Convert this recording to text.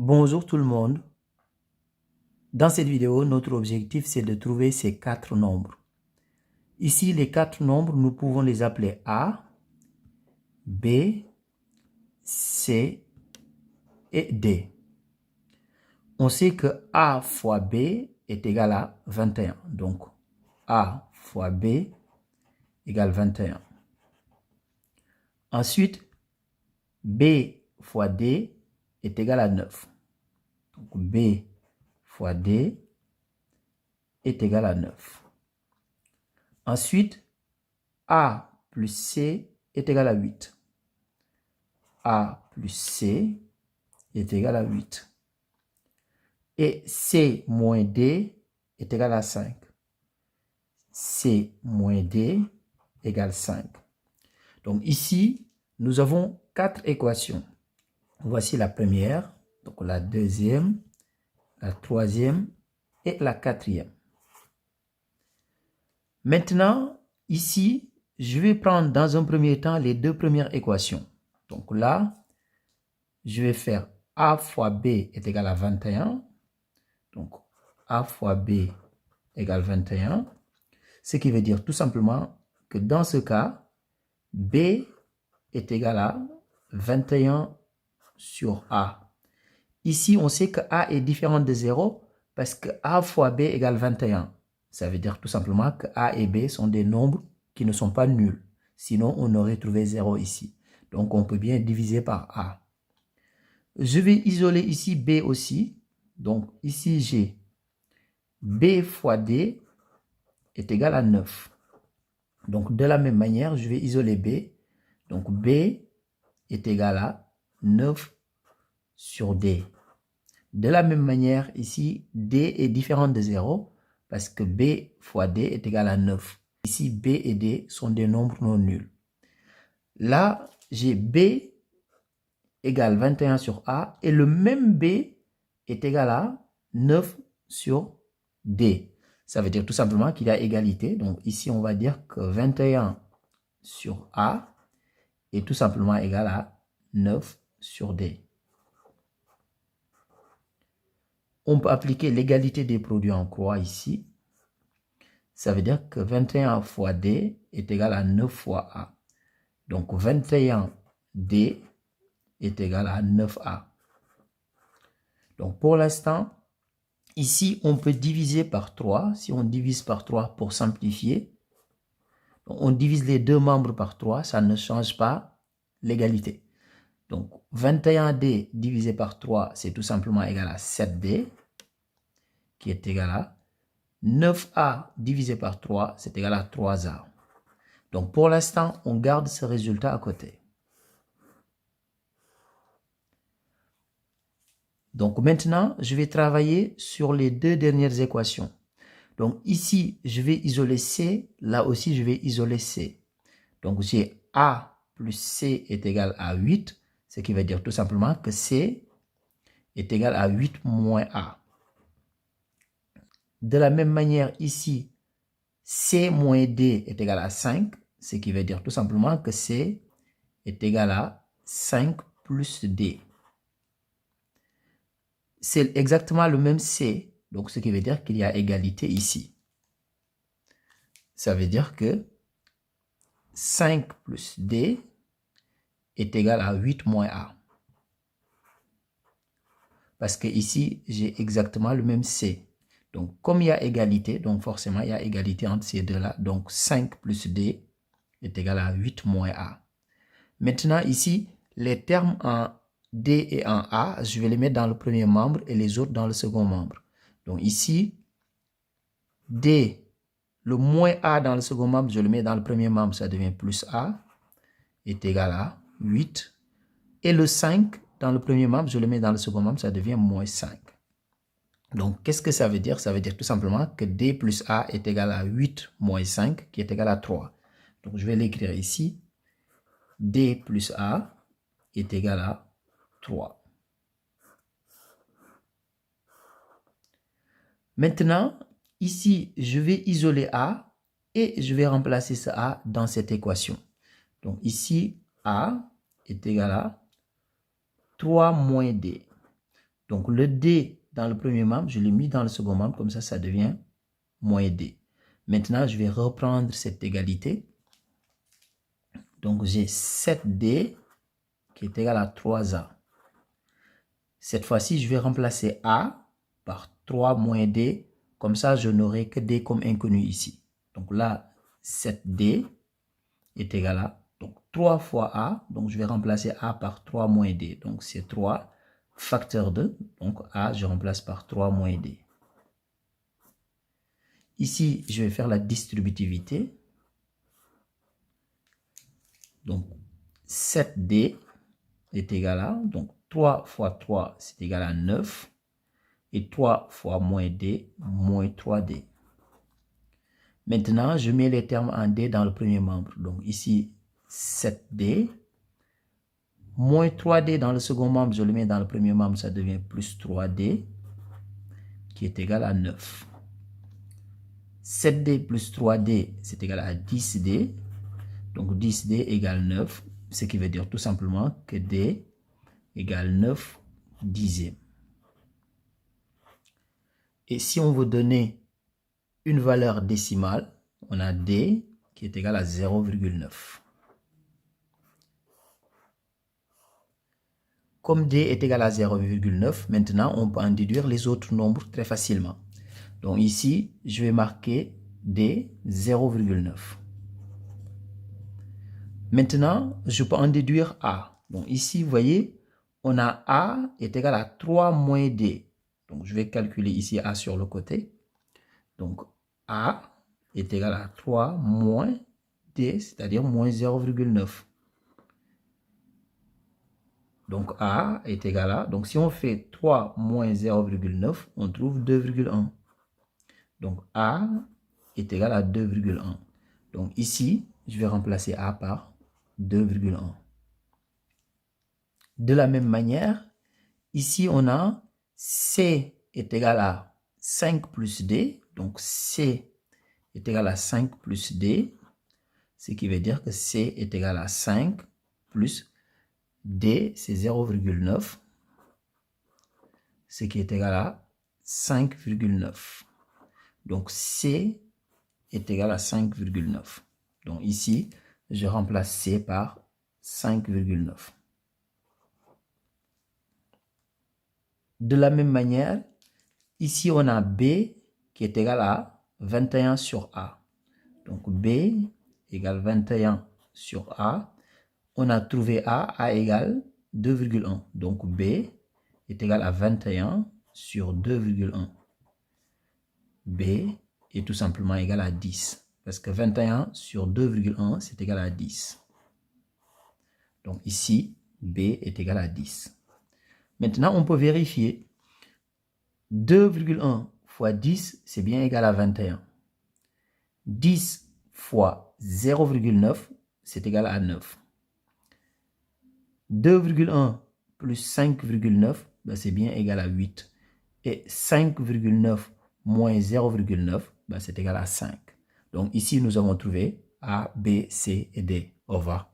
Bonjour tout le monde. Dans cette vidéo, notre objectif c'est de trouver ces quatre nombres. Ici, les quatre nombres, nous pouvons les appeler A, B, C et D. On sait que A fois B est égal à 21. Donc, A fois B égale 21. Ensuite, B fois D est égal à 9. Donc, B fois D est égal à 9. Ensuite, A plus C est égal à 8. A plus C est égal à 8. Et C moins D est égal à 5. C moins D égale 5. Donc ici, nous avons quatre équations. Voici la première, donc la deuxième, la troisième et la quatrième. Maintenant, ici, je vais prendre dans un premier temps les deux premières équations. Donc là, je vais faire A fois B est égal à 21. Donc, A fois B égale 21. Ce qui veut dire tout simplement que dans ce cas, B est égal à 21 sur A. Ici, on sait que A est différent de 0 parce que A fois B égale 21. Ça veut dire tout simplement que A et B sont des nombres qui ne sont pas nuls. Sinon, on aurait trouvé 0 ici. Donc, on peut bien diviser par A. Je vais isoler ici B aussi. Donc, ici, j'ai B fois D est égal à 9. Donc, de la même manière, je vais isoler B. Donc, B est égal à 9 sur D. De la même manière, ici, D est différent de 0 parce que B fois D est égal à 9. Ici, B et D sont des nombres non nuls. Là, j'ai B égale 21 sur A et le même B est égal à 9 sur D. Ça veut dire tout simplement qu'il y a égalité. Donc ici, on va dire que 21 sur A est tout simplement égal à 9 sur D. On peut appliquer l'égalité des produits en croix ici. Ça veut dire que 21 fois D est égal à 9 fois A. Donc 21D est égal à 9A. Donc pour l'instant, ici, on peut diviser par 3. Si on divise par 3 pour simplifier, on divise les deux membres par 3, ça ne change pas l'égalité. Donc 21D divisé par 3, c'est tout simplement égal à 7D, qui est égal à 9A divisé par 3, c'est égal à 3A. Donc pour l'instant, on garde ce résultat à côté. Donc maintenant, je vais travailler sur les deux dernières équations. Donc ici, je vais isoler C. Là aussi, je vais isoler C. Donc j'ai A plus C est égal à 8. Ce qui veut dire tout simplement que C est égal à 8 moins A. De la même manière, ici, C moins D est égal à 5. Ce qui veut dire tout simplement que C est égal à 5 plus D. C'est exactement le même C. Donc, ce qui veut dire qu'il y a égalité ici. Ça veut dire que 5 plus D est égal à 8 moins A. Parce que ici, j'ai exactement le même C. Donc, comme il y a égalité, donc forcément, il y a égalité entre ces deux-là. Donc, 5 plus D est égal à 8 moins A. Maintenant, ici, les termes en D et en A, je vais les mettre dans le premier membre et les autres dans le second membre. Donc, ici, D, le moins A dans le second membre, je le mets dans le premier membre, ça devient plus A, est égal à 8. Et le 5, dans le premier membre, je le mets dans le second membre, ça devient moins 5. Donc, qu'est-ce que ça veut dire? Ça veut dire tout simplement que D plus A est égal à 8 moins 5, qui est égal à 3. Donc, je vais l'écrire ici. D plus A est égal à 3. Maintenant, ici, je vais isoler A et je vais remplacer ce A dans cette équation. Donc, ici, A est égal à 3 moins D. Donc, le D dans le premier membre, je l'ai mis dans le second membre, comme ça devient moins D. Maintenant, je vais reprendre cette égalité. Donc, j'ai 7D qui est égal à 3A. Cette fois-ci, je vais remplacer A par 3 moins D. Comme ça, je n'aurai que D comme inconnu ici. Donc là, 7D est égal à donc 3 fois A. Donc, je vais remplacer A par 3 moins D. Donc, c'est 3 facteur 2. Donc, A, je remplace par 3 moins D. Ici, je vais faire la distributivité. Donc, 7D est égal à, donc 3 fois 3, c'est égal à 9. Et 3 fois moins D, moins 3D. Maintenant, je mets les termes en D dans le premier membre. Donc ici, 7D. Moins 3D dans le second membre, je le mets dans le premier membre, ça devient plus 3D, qui est égal à 9. 7D plus 3D, c'est égal à 10D. Donc 10D égale 9, ce qui veut dire tout simplement que D égale 9 dixièmes. Et si on veut donner une valeur décimale, on a D qui est égal à 0,9. Comme D est égal à 0,9, maintenant on peut en déduire les autres nombres très facilement. Donc ici, je vais marquer D 0,9. Maintenant, je peux en déduire A. Donc ici, vous voyez, on a A est égal à 3 moins D. Donc je vais calculer ici A sur le côté. Donc A est égal à 3 moins D, c'est-à-dire moins 0,9. Donc A est égal à, donc si on fait 3 moins 0,9, on trouve 2,1. Donc A est égal à 2,1. Donc ici, je vais remplacer A par 2,1. De la même manière, ici on a C est égal à 5 plus D. Donc C est égal à 5 plus D. Ce qui veut dire que C est égal à 5 plus D, c'est 0,9. Ce qui est égal à 5,9. Donc C est égal à 5,9. Donc ici, je remplace C par 5,9. De la même manière, ici on a B qui est égal à 21 sur A. Donc B égale 21 sur A. On a trouvé A égale 2,1. Donc B est égal à 21 sur 2,1. B est tout simplement égal à 10. Parce que 21 sur 2,1, c'est égal à 10. Donc ici, B est égal à 10. Maintenant, on peut vérifier. 2,1 fois 10, c'est bien égal à 21. 10 fois 0,9, c'est égal à 9. 2,1 plus 5,9, ben c'est bien égal à 8. Et 5,9 moins 0,9, ben c'est égal à 5. Donc ici, nous avons trouvé A, B, C et D. Au revoir.